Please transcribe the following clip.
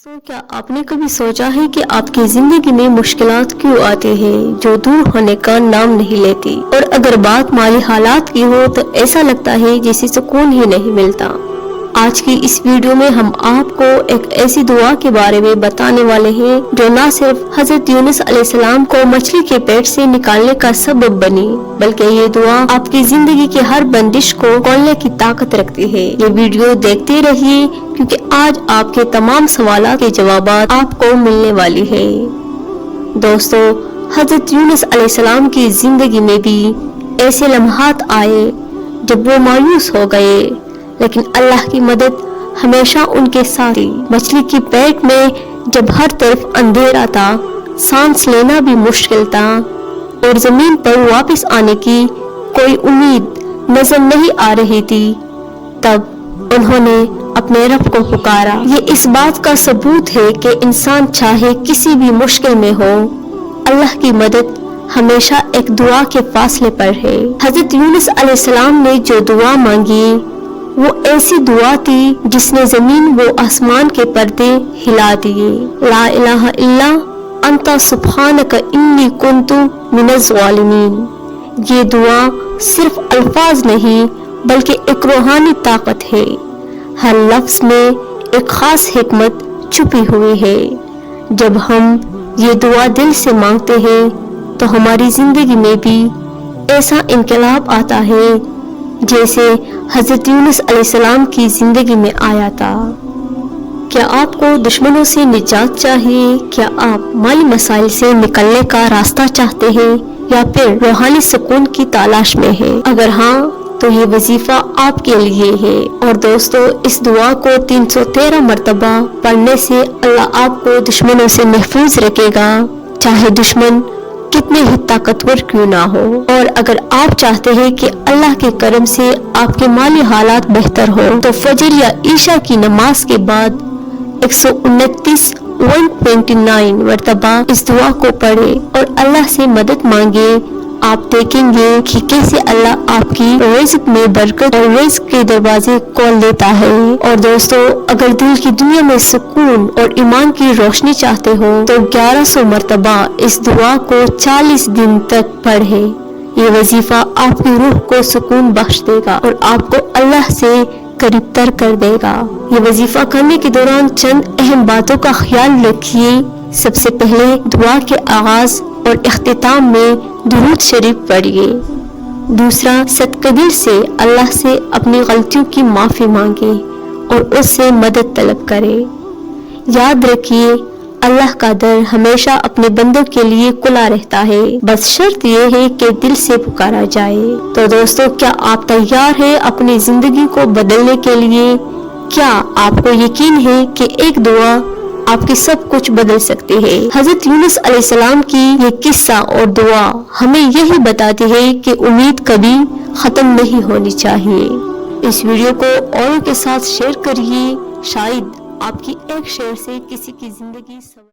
दोस्तों, क्या आपने कभी सोचा है कि आपकी जिंदगी में मुश्किलात क्यों आती हैं जो दूर होने का नाम नहीं लेती, और अगर बात माली हालात की हो तो ऐसा लगता है जैसे सुकून ही नहीं मिलता। आज की इस वीडियो में हम आपको एक ऐसी दुआ के बारे में बताने वाले हैं जो न सिर्फ हजरत यूनुस अलैहिस्सलाम को मछली के पेट से निकालने का सबब बनी, बल्कि ये दुआ आपकी जिंदगी की हर बंदिश को खोलने की ताकत रखती है। ये वीडियो देखते रहिए क्योंकि आज आपके तमाम सवालों के जवाब आपको मिलने वाली है। दोस्तों, हजरत यूनुस अलैहिस्सलाम की जिंदगी में भी ऐसे लम्हात आए जब वो मायूस हो गए, लेकिन अल्लाह की मदद हमेशा उनके साथ थी। मछली की पेट में जब हर तरफ अंधेरा था, सांस लेना भी मुश्किल था और जमीन पर वापस आने की कोई उम्मीद नजर नहीं आ रही थी, तब उन्होंने अपने रब को पुकारा। ये इस बात का सबूत है कि इंसान चाहे किसी भी मुश्किल में हो, अल्लाह की मदद हमेशा एक दुआ के फासले पर है। हजरत यूनुस अलैहिस्सलाम ने जो दुआ मांगी वो ऐसी दुआ थी जिसने जमीन व आसमान के पर्दे हिला दिए। ला इलाहा इल्ला अंता सुब्हानक इन्नी कुन्तु मिनज़ ज़ालिमीन। ये दुआ सिर्फ अल्फाज नहीं बल्कि एक रूहानी ताकत है। हर लफ्ज में एक खास हिकमत छुपी हुई है। जब हम ये दुआ दिल से मांगते हैं तो हमारी जिंदगी में भी ऐसा इनकलाब आता है जैसे हजरत यूनुस अलैहिस्सलाम की जिंदगी में आया था। क्या आपको दुश्मनों से निजात चाहिए? क्या आप माली मसाइल से निकलने का रास्ता चाहते हैं या फिर रूहानी सुकून की तलाश में हैं? अगर हाँ तो ये वजीफा आपके लिए है। और दोस्तों, इस दुआ को 313 मरतबा पढ़ने से अल्लाह आपको दुश्मनों से महफूज रखेगा, चाहे दुश्मन कितने ही ताकतवर क्यों ना हो। और अगर आप चाहते हैं कि अल्लाह के करम से आपके माली हालात बेहतर हो तो फजर या ईशा की नमाज के बाद 129 मरतबा इस दुआ को पढ़े और अल्लाह से मदद मांगे। आप देखेंगे कि कैसे अल्लाह आपकी रिज़्क में बरकत और रिज़्क के दरवाजे खोल देता है। और दोस्तों, अगर दिल की दुनिया में सुकून और ईमान की रोशनी चाहते हो तो 1100 मरतबा इस दुआ को 40 दिन तक पढ़े। ये वजीफा आपकी रूह को सुकून बख्श देगा और आपको अल्लाह से करीब तर कर देगा। ये वजीफा करने के दौरान चंद अहम बातों का ख्याल रखिए। सबसे पहले दुआ के आगाज और इख्तिताम में दुरूद शरीफ पढ़िए। दूसरा, सदका दिल से अल्लाह से अपनी गलतियों की माफी मांगे और उससे मदद तलब करे। याद रखिए, अल्लाह का दर हमेशा अपने बंदों के लिए खुला रहता है, बस शर्त ये है कि दिल से पुकारा जाए। तो दोस्तों, क्या आप तैयार हैं अपनी जिंदगी को बदलने के लिए? क्या आपको यकीन है कि एक दुआ आपकी सब कुछ बदल सकती है? हजरत यूनुस अलैहिस्सलाम की ये किस्सा और दुआ हमें यही बताती है कि उम्मीद कभी खत्म नहीं होनी चाहिए। इस वीडियो को औरों के साथ शेयर करिए, शायद आपकी एक शेयर से किसी की जिंदगी